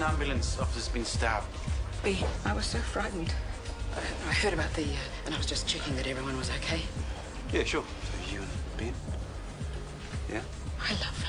An ambulance officer's been stabbed. B, I was so frightened. I heard about the, and I was just checking that everyone was okay. Yeah, sure. So you and Ben? Yeah? I love her.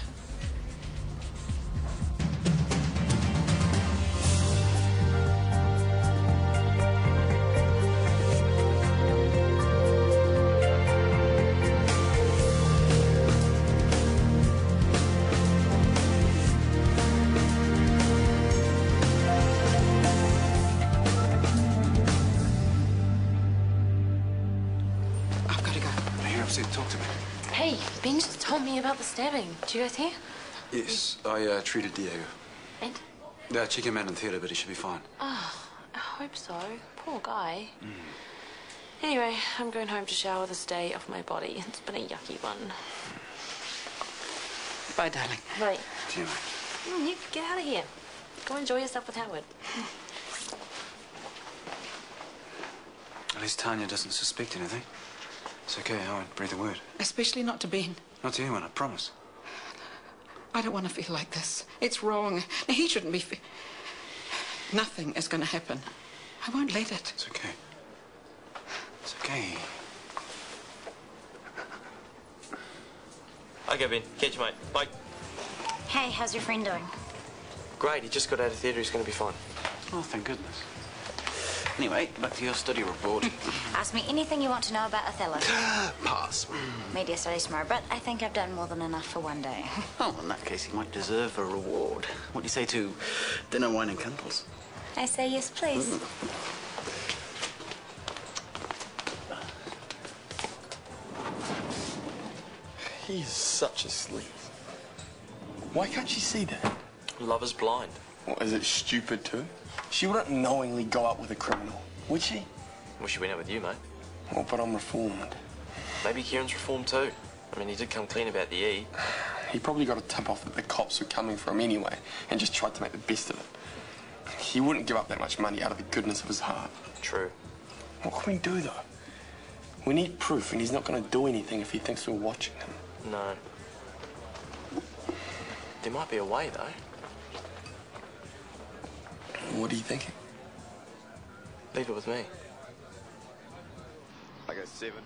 Talk to me. Hey, Ben just told me about the stabbing. Did you guys hear? Yes, I treated Diego. And? Check him out in theatre, but he should be fine. Oh, I hope so. Poor guy. Anyway, I'm going home to shower this day off my body. It's been a yucky one. Bye, darling. Bye. See you, mate. You get out of here. Go enjoy yourself with Howard. At least Tanya doesn't suspect anything. It's okay, I won't breathe a word. Especially not to Ben. Not to anyone, I promise. I don't want to feel like this. It's wrong. Now, he shouldn't be... Nothing is going to happen. I won't let it. It's okay. It's okay. Okay, Ben. Catch you, mate. Bye. Hey, how's your friend doing? Great. He just got out of theatre. He's going to be fine. Oh, thank goodness. Anyway, back to your study report. Ask me anything you want to know about Othello. Pass. Media studies tomorrow, but I think I've done more than enough for one day. Oh, in that case, he might deserve a reward. What do you say to dinner, wine and candles? I say yes, please. He's such a sleaze. Why can't she see that? Love is blind. Well, is it stupid too? She wouldn't knowingly go out with a criminal, would she? Wish she went out with you, mate. Well, but I'm reformed. Maybe Kieran's reformed too. I mean, he did come clean about the E. He probably got a tip off that the cops were coming for him anyway and just tried to make the best of it. He wouldn't give up that much money out of the goodness of his heart. True. What can we do, though? We need proof, and he's not going to do anything if he thinks we're watching him. No. There might be a way, though. What are you thinking? Leave it with me. I go 7.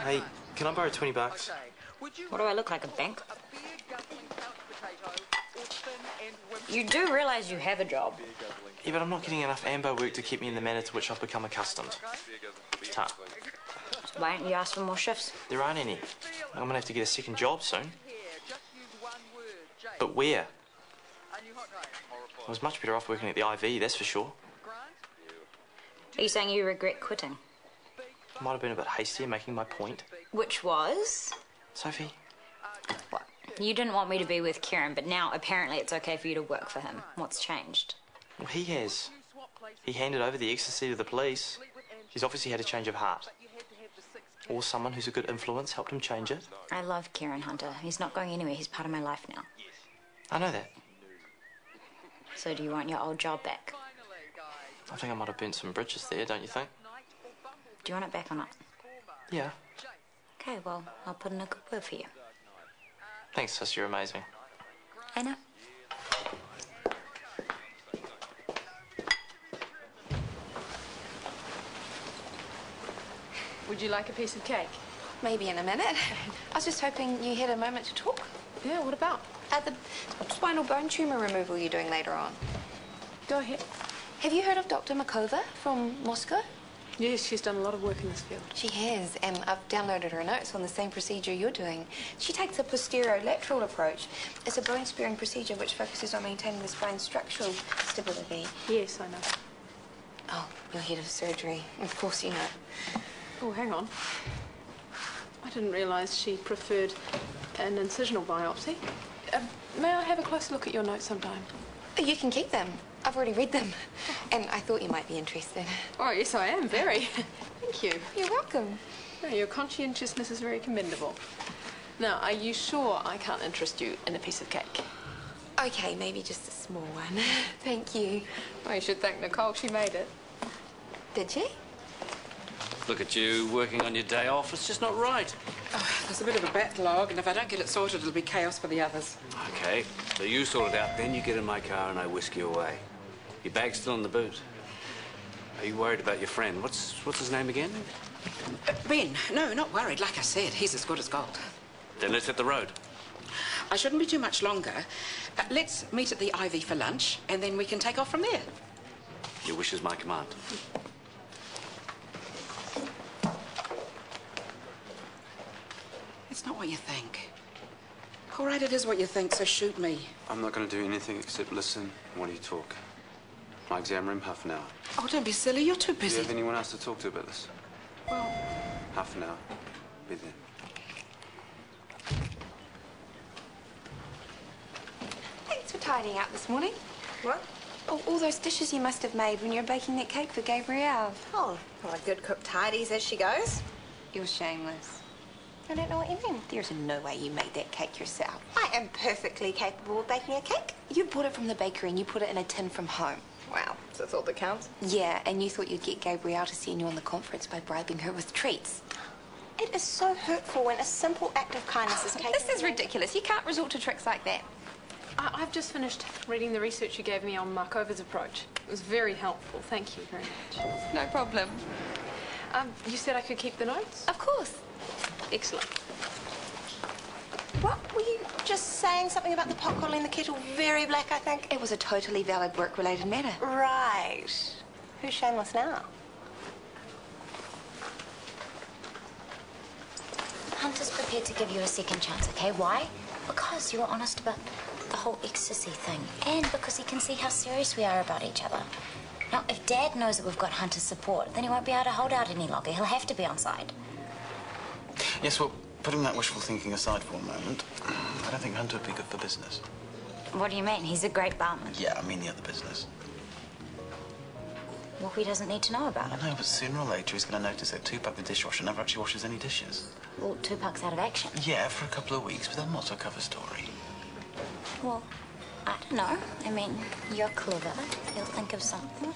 Hey, can I borrow 20 bucks? What do I look like, a bank? You do realise you have a job. Yeah, but I'm not getting enough AMBO work to keep me in the manner to which I've become accustomed. It's tough. So why don't you ask for more shifts? There aren't any. I'm going to have to get a second job soon. But where? I was much better off working at the IV, that's for sure. Are you saying you regret quitting? I might have been a bit hasty in making my point. Which was? Sophie? What? You didn't want me to be with Kieran, but now apparently it's okay for you to work for him. What's changed? Well, he has. He handed over the ecstasy to the police. He's obviously had a change of heart. Or someone who's a good influence helped him change it. I love Kieran Hunter. He's not going anywhere. He's part of my life now. I know that. So do you want your old job back? I think I might have burnt some bridges there, don't you think? Do you want it back or not? Yeah. Okay, well, I'll put in a good word for you. Thanks, sis. You're amazing. I know. Would you like a piece of cake? Maybe in a minute. I was just hoping you had a moment to talk. Yeah, what about? The spinal bone tumour removal you're doing later on. Go ahead. Have you heard of Dr. Makova from Moscow? Yes, she's done a lot of work in this field. She has, and I've downloaded her notes on the same procedure you're doing. She takes a posterolateral approach. It's a bone-sparing procedure which focuses on maintaining the spine's structural stability. Yes, I know. Oh, you're head of surgery. Of course you know. Oh, hang on. I didn't realise she preferred an incisional biopsy. May I have a closer look at your notes sometime? You can keep them. I've already read them. And I thought you might be interested. Oh, yes, I am, very. Thank you. You're welcome. No, your conscientiousness is very commendable. Now, are you sure I can't interest you in a piece of cake? Okay, maybe just a small one. Thank you. Well, you should thank Nicole. She made it. Did she? Look at you, working on your day off. It's just not right. Oh, there's a bit of a backlog, and if I don't get it sorted, it'll be chaos for the others. Okay, so you sort it out, then you get in my car and I whisk you away. Your bag's still in the boot. Are you worried about your friend? What's his name again? Ben, no, not worried. Like I said, he's as good as gold. Then let's hit the road. I shouldn't be too much longer. Let's meet at the Ivy for lunch, and then we can take off from there. Your wish is my command. It's not what you think. All right, it is what you think, so shoot me. I'm not going to do anything except listen while you talk. My exam room, half an hour. Oh, don't be silly. You're too Do busy. you have anyone else to talk to about this? Well, Half an hour. Be there. Thanks for tidying up this morning. What? Oh, all those dishes you must have made when you were baking that cake for Gabrielle. Oh, well, a good cook tidies as she goes. You're shameless. I don't know what you mean. There's no way you made that cake yourself. I am perfectly capable of baking a cake. You bought it from the bakery and you put it in a tin from home. Wow, so that's all that counts. Yeah, and you thought you'd get Gabrielle to send you on the conference by bribing her with treats. It is so hurtful when a simple act of kindness is taken. This is ridiculous. You can't resort to tricks like that. I've just finished reading the research you gave me on Markova's approach. It was very helpful. Thank you very much. No problem. You said I could keep the notes? Of course. Excellent. What? Were you just saying something about the pot calling the kettle very black, I think? It was a totally valid work-related matter. Right. Who's shameless now? Hunter's prepared to give you a second chance, okay? Why? Because you were honest about the whole ecstasy thing, and because he can see how serious we are about each other. Now, if Dad knows that we've got Hunter's support, then he won't be able to hold out any longer. He'll have to be on side. Yes, well, putting that wishful thinking aside for a moment, I don't think Hunter would be good for business. What do you mean? He's a great barman. Yeah, I mean the other business. Well, he doesn't need to know about it. No, but sooner or later he's going to notice that Tupac, the dishwasher, never actually washes any dishes. Well, Tupac's out of action. Yeah, for a couple of weeks, but then what's a cover story? Well, I don't know. I mean, you're clever. He'll think of something.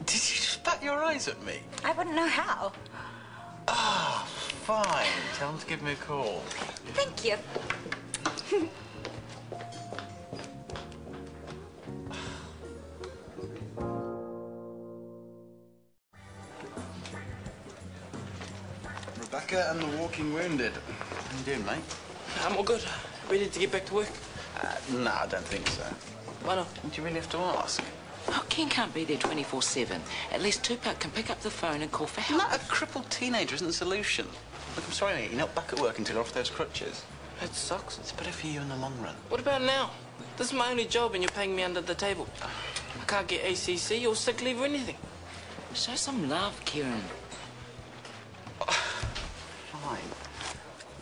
Did you just bat your eyes at me? I wouldn't know how. Ah, fine. Tell him to give me a call. Thank you. Rebecca and the walking wounded. How you doing, mate? I'm all good. Ready to get back to work? No, I don't think so. Why not? Do you really have to ask? oh, Ken can't be there 24/7. At least Tupac can pick up the phone and call for help. No, a crippled teenager isn't the solution. Look, I'm sorry, mate. You're not back at work until you're off those crutches. That sucks. It's better for you in the long run. What about now? This is my only job and you're paying me under the table. I can't get ACC or sick leave or anything. Show some love, Kieran. Fine.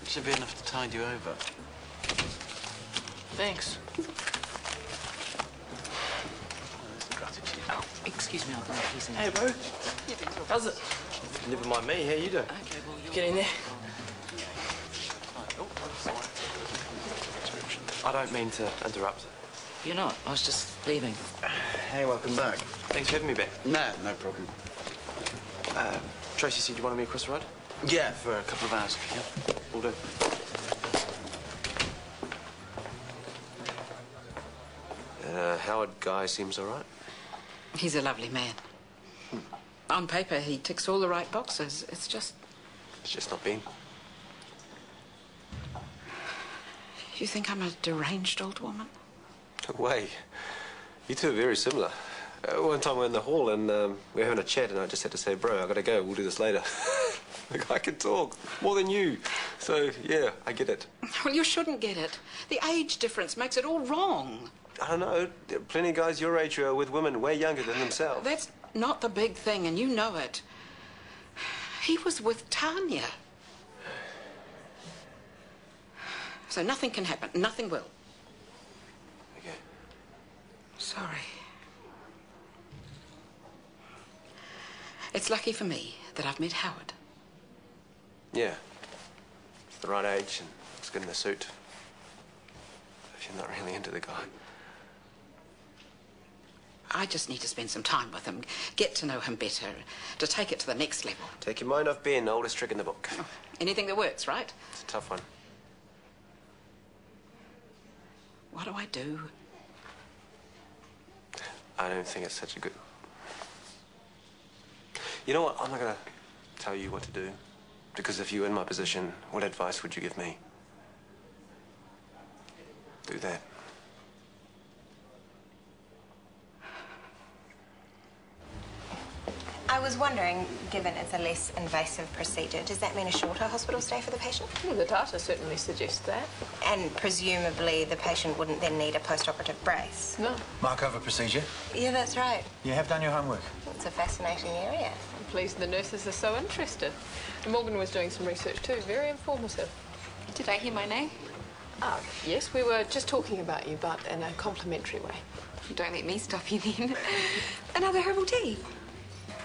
It should be enough to tide you over. Thanks. Oh, there's the gratitude. Oh, excuse me, I'll go and Hey, bro. How's it? Never mind me. How you doing? Okay, well, you're... Get in there. I don't mean to interrupt. You're not. I was just leaving. Hey, welcome back. Thanks for having me back. No, no problem. Tracy said you wanted me across the road? Yeah, for a couple of hours. Yeah, will do. Howard Guy seems all right. He's a lovely man. On paper, he ticks all the right boxes. It's just... It's just not been. You think I'm a deranged old woman? No way. You two are very similar. One time we were in the hall and we were having a chat and I just had to say, bro, I gotta go, we'll do this later. The guy can talk, more than you. So, yeah, I get it. Well, you shouldn't get it. The age difference makes it all wrong. I don't know, there are plenty of guys your age who are with women way younger than themselves. That's not the big thing, and you know it. He was with Tanya. So nothing can happen. Nothing will. Okay. Sorry. It's lucky for me that I've met Howard. Yeah. It's the right age and it's good in the suit. If you're not really into the guy. I just need to spend some time with him, get to know him better, to take it to the next level. Take your mind off Ben, oldest trick in the book. Oh, anything that works, right? It's a tough one. What do I do? I don't think it's such a good... You know what? I'm not going to tell you what to do. Because if you were in my position, what advice would you give me? Do that. I was wondering, given it's a less invasive procedure, does that mean a shorter hospital stay for the patient? Well, the data certainly suggests that. And presumably the patient wouldn't then need a post-operative brace? No. Mark over procedure. Yeah, that's right. You have done your homework. It's a fascinating area. I'm pleased the nurses are so interested. And Morgan was doing some research too, very informative. Did I hear my name? Yes, we were just talking about you, but in a complimentary way. Don't let me stop you then. Another herbal tea.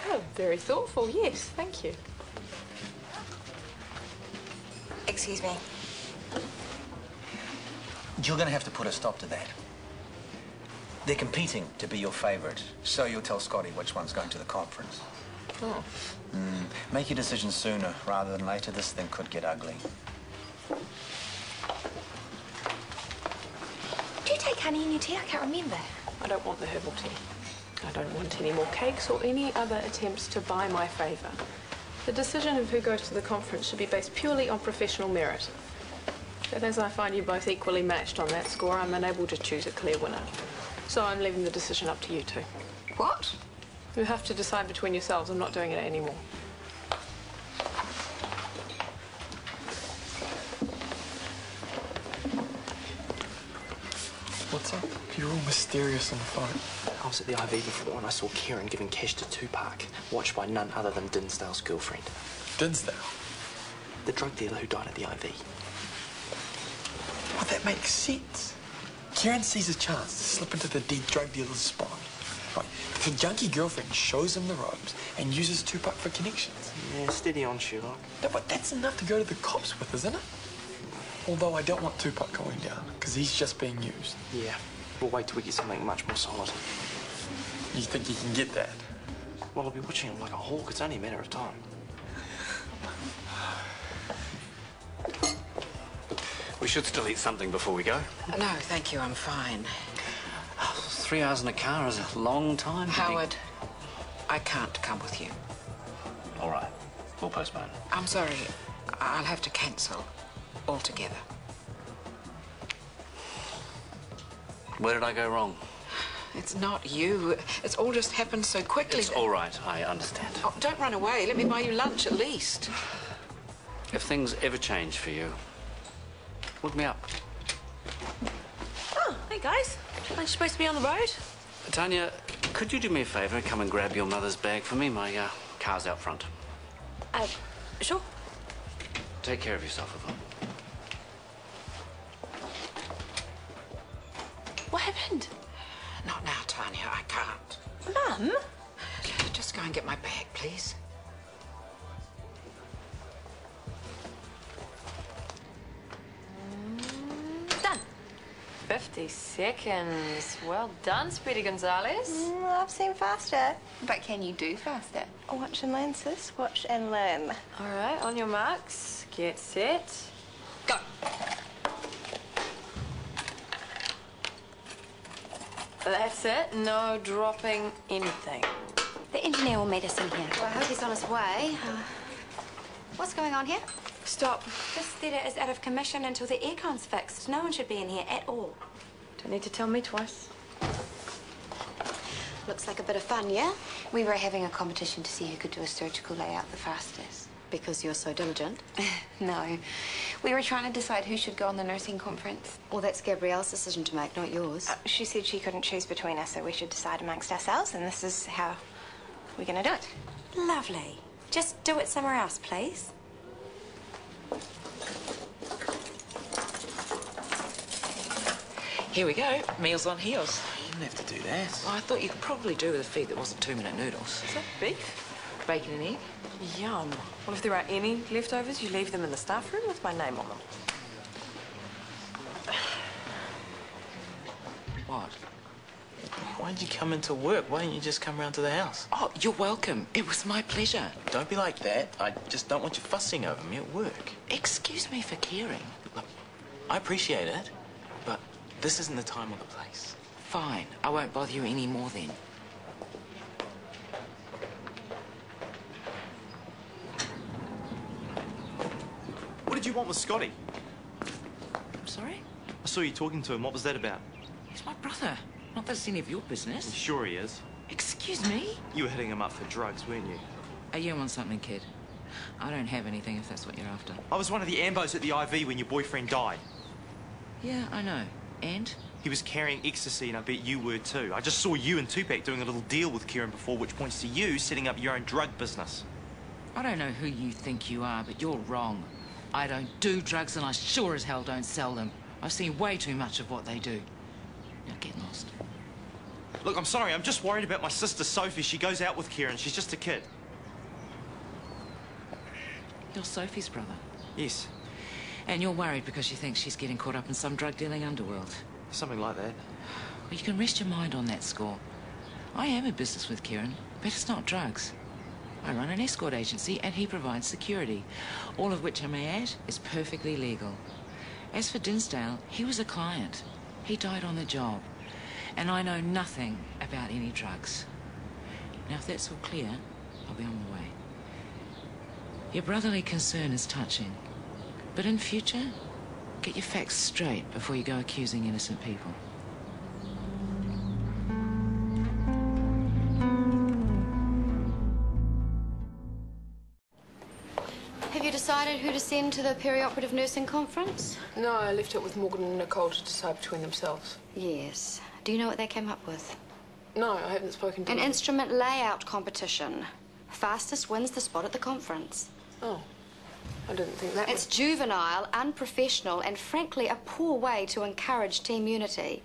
Oh, very thoughtful, yes, thank you. Excuse me. You're going to have to put a stop to that. They're competing to be your favourite, so you'll tell Scotty which one's going to the conference. Oh. Make your decision sooner rather than later. This thing could get ugly. Do you take honey in your tea? I can't remember. I don't want the herbal tea. I don't want any more cakes or any other attempts to buy my favour. The decision of who goes to the conference should be based purely on professional merit. But as I find you both equally matched on that score, I'm unable to choose a clear winner. So I'm leaving the decision up to you two. What? You have to decide between yourselves. I'm not doing it anymore. What's up? You're all mysterious on the phone. I was at the IV before and I saw Kieran giving cash to Tupac, watched by none other than Dinsdale's girlfriend. Dinsdale? The drug dealer who died at the IV. Well, that makes sense. Kieran sees a chance to slip into the dead drug dealer's spot. Right. The junkie girlfriend shows him the ropes and uses Tupac for connections. Yeah, steady on, Sherlock. No, but that's enough to go to the cops with, isn't it? Although I don't want Tupac going down, because he's just being used. Yeah, we'll wait till we get something much more solid. You think you can get that? Well, I'll be watching him like a hawk. It's only a matter of time. We should still eat something before we go. No, thank you, I'm fine. 3 hours in a car is a long time. Howard, I can't come with you. All right, we'll postpone. I'm sorry, I'll have to cancel altogether. Where did I go wrong? It's not you. It's all just happened so quickly. It's all right, I understand. Oh, don't run away. Let me buy you lunch at least. If things ever change for you, look me up. Oh, hey guys. Aren't you supposed to be on the road? Tanya, could you do me a favour and come and grab your mother's bag for me? My car's out front. Sure. Take care of yourself, Yvonne. What happened? Not now, Tanya. I can't. Mum? Just go and get my bag, please. Done. 50 seconds. Well done, Speedy Gonzalez. I've seen faster. But can you do faster? Watch and learn, sis. Watch and learn. All right, on your marks, get set, go. That's it. No dropping anything. The engineer will meet us in here. Well, I hope he's on his way. What's going on here? Stop. This theatre is out of commission until the aircon's fixed. No one should be in here at all. Don't need to tell me twice. Looks like a bit of fun, yeah? We were having a competition to see who could do a surgical layout the fastest. Because you're so diligent. No. We were trying to decide who should go on the nursing conference. Well, that's Gabrielle's decision to make, not yours. She said she couldn't choose between us, so we should decide amongst ourselves, and this is how we're going to do it. Lovely. Just do it somewhere else, please. Here we go. Meals on heels. You didn't have to do that. Well, I thought you could probably do with a feed that wasn't 2-minute noodles. Is that beef? Bacon and egg. Yum. Well, if there are any leftovers, you leave them in the staff room with my name on them. What? Why'd you come into work? Why didn't you just come round to the house? Oh, you're welcome. It was my pleasure. Don't be like that. I just don't want you fussing over me at work. Excuse me for caring. Look, I appreciate it, but this isn't the time or the place. Fine. I won't bother you any more then. What did you want with Scotty? I'm sorry? I saw you talking to him. What was that about? He's my brother. Not that it's any of your business. Sure he is. Excuse me? You were hitting him up for drugs, weren't you? Are you on something, kid? I don't have anything if that's what you're after. I was one of the ambos at the IV when your boyfriend died. Yeah, I know. And? He was carrying ecstasy, and I bet you were too. I just saw you and Tupac doing a little deal with Kieran before, which points to you setting up your own drug business. I don't know who you think you are, but you're wrong. I don't do drugs, and I sure as hell don't sell them. I've seen way too much of what they do. Now get lost. Look, I'm sorry. I'm just worried about my sister, Sophie. She goes out with Kieran. She's just a kid. You're Sophie's brother? Yes. And you're worried because she thinks she's getting caught up in some drug-dealing underworld? Something like that. Well, you can rest your mind on that score. I am in business with Kieran, but it's not drugs. I run an escort agency and he provides security, all of which, I may add, is perfectly legal. As for Dinsdale, he was a client. He died on the job. And I know nothing about any drugs. Now, if that's all clear, I'll be on the way. Your brotherly concern is touching. But in future, get your facts straight before you go accusing innocent people. Have you decided who to send to the perioperative nursing conference? No, I left it with Morgan and Nicole to decide between themselves. Yes. Do you know what they came up with? No, I haven't spoken to An them. instrument layout competition. Fastest wins the spot at the conference. Oh, I didn't think that It's juvenile, unprofessional, and frankly a poor way to encourage team unity.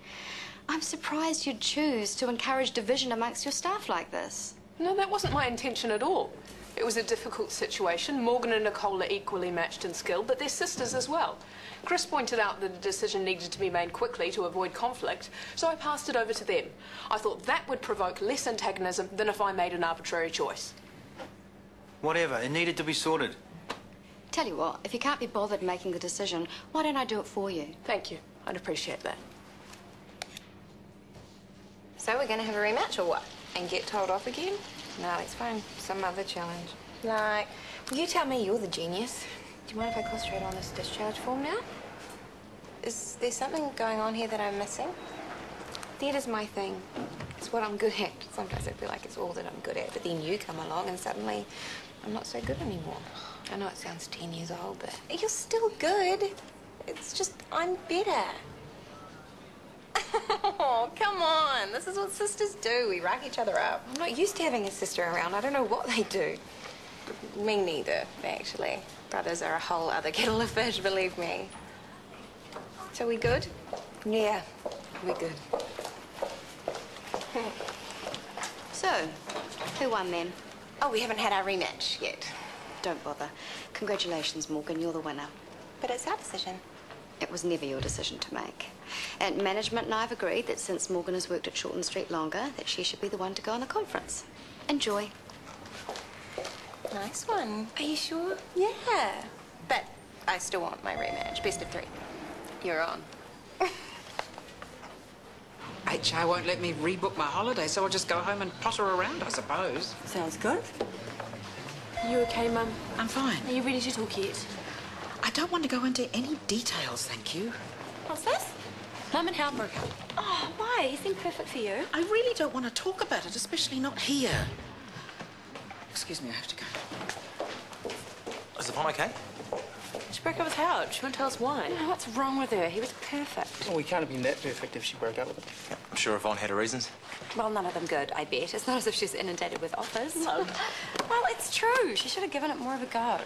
I'm surprised you'd choose to encourage division amongst your staff like this. No, that wasn't my intention at all. It was a difficult situation. Morgan and Nicole are equally matched in skill, but they're sisters as well. Chris pointed out that a decision needed to be made quickly to avoid conflict, so I passed it over to them. I thought that would provoke less antagonism than if I made an arbitrary choice. Whatever, it needed to be sorted. Tell you what, if you can't be bothered making the decision, why don't I do it for you? Thank you. I'd appreciate that. So we're going to have a rematch or what? And get told off again? No, it's fine. Some other challenge. Like, you tell me you're the genius. Do you mind if I concentrate on this discharge form now? Is there something going on here that I'm missing? Theatre's my thing. It's what I'm good at. Sometimes I feel like it's all that I'm good at, but then you come along and suddenly I'm not so good anymore. I know it sounds 10 years old, but you're still good. It's just I'm better. Oh, come on. This is what sisters do. We rack each other up. I'm not used to having a sister around. I don't know what they do. Me neither, actually. Brothers are a whole other kettle of fish, believe me. So we good? Yeah, we're good. So, who won then? Oh, we haven't had our rematch yet. Don't bother. Congratulations, Morgan, you're the winner. But it's our decision. It was never your decision to make. And management and I have agreed that since Morgan has worked at Shortland Street longer, that she should be the one to go on the conference. Enjoy. Nice one. Are you sure? Yeah. But I still want my rematch. Best of 3. You're on. HR won't let me rebook my holiday, so I'll just go home and potter around, I suppose. Sounds good. You okay, Mum? I'm fine. Are you ready to talk yet? I don't want to go into any details, thank you. What's this? Mum and Hal broke up. Oh, why? He seemed perfect for you. I really don't want to talk about it, especially not here. Excuse me, I have to go. Is the phone okay? She broke up with Hal. She won't tell us why. No, what's wrong with her? He was perfect. Well, we can't have been that perfect if she broke up with him. Yeah, I'm sure Yvonne had her reasons. Well, none of them good, I bet. It's not as if she's inundated with offers. No. Well, it's true. She should have given it more of a go.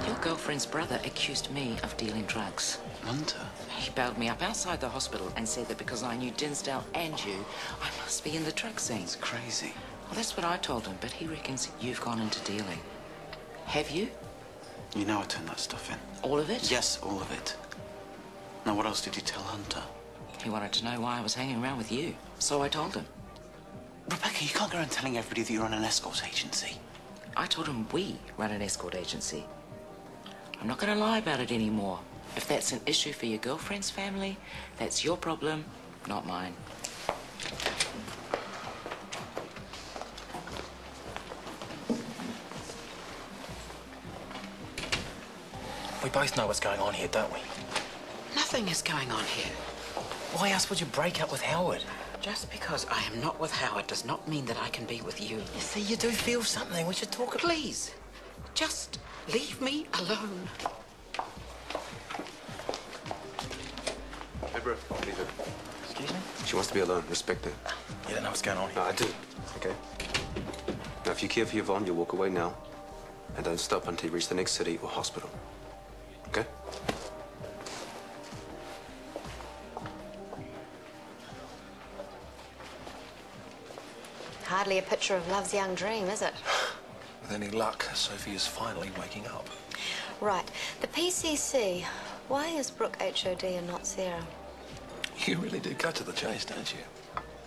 Your girlfriend's brother accused me of dealing drugs. Hunter? He bailed me up outside the hospital and said that because I knew Dinsdale and you, I must be in the drug scene. It's crazy. Well, that's what I told him, but he reckons you've gone into dealing. Have you? You know I turned that stuff in. All of it? Yes, all of it. Now, what else did you tell Hunter? He wanted to know why I was hanging around with you, so I told him. Rebecca, you can't go around telling everybody that you're on an escort agency. I told him we run an escort agency. I'm not going to lie about it anymore. If that's an issue for your girlfriend's family, that's your problem, not mine. We both know what's going on here, don't we? Nothing is going on here. Why else would you break up with Howard? Just because I am not with Howard does not mean that I can be with you. You see, you do feel something. We should talk. Please, just leave me alone. Hey, bro, leave her. Excuse me? She wants to be alone. Respect her. You don't know what's going on here. No, I do. Okay? Now, if you care for Yvonne, you walk away now. And don't stop until you reach the next city or hospital. Okay? Hardly a picture of love's young dream, is it? With any luck, Sophie is finally waking up. Right. The PCC. Why is Brooke HOD and not Sarah? You really do cut to the chase, don't you?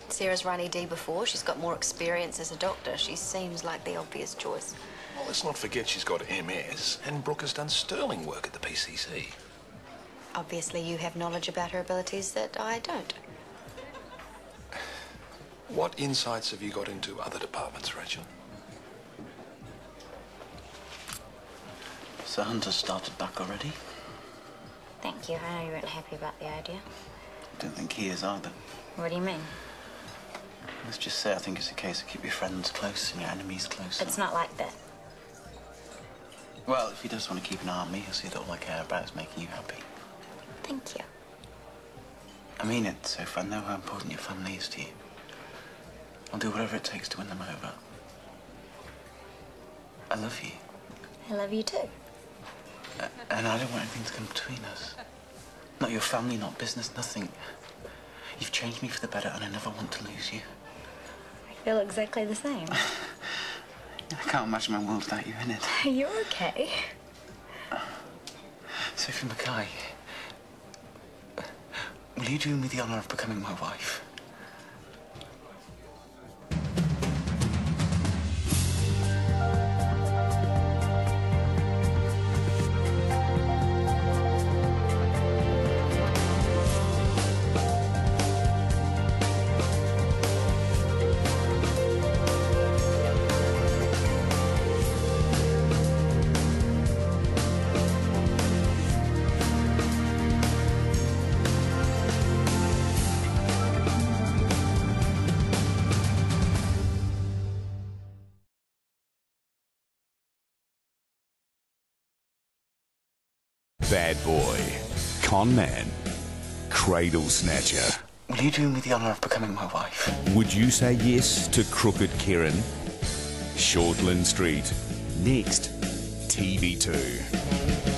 Sarah's run ED before. She's got more experience as a doctor. She seems like the obvious choice. Well, let's not forget she's got MS, and Brooke has done sterling work at the PCC. Obviously, you have knowledge about her abilities that I don't. What insights have you got into other departments, Rachel? So Hunter's started back already? Thank you. I know you weren't happy about the idea. I don't think he is either. What do you mean? Let's just say I think it's a case of keep your friends close and your enemies close. It's not like that. Well, if he does want to keep an eye on me, he'll see that all I care about is making you happy. Thank you. I mean it, Soph. I know how important your family is to you. I'll do whatever it takes to win them over. I love you. I love you too. And I don't want anything to come between us. Not your family, not business, nothing. You've changed me for the better, and I never want to lose you. I feel exactly the same. I can't imagine my world without you in it. You're okay. Sophie Mackay, will you do me the honour of becoming my wife? Bad boy, con man, cradle snatcher. Will you do me the honour of becoming my wife? Would you say yes to Crooked Kieran? Shortland Street. Next, TV2.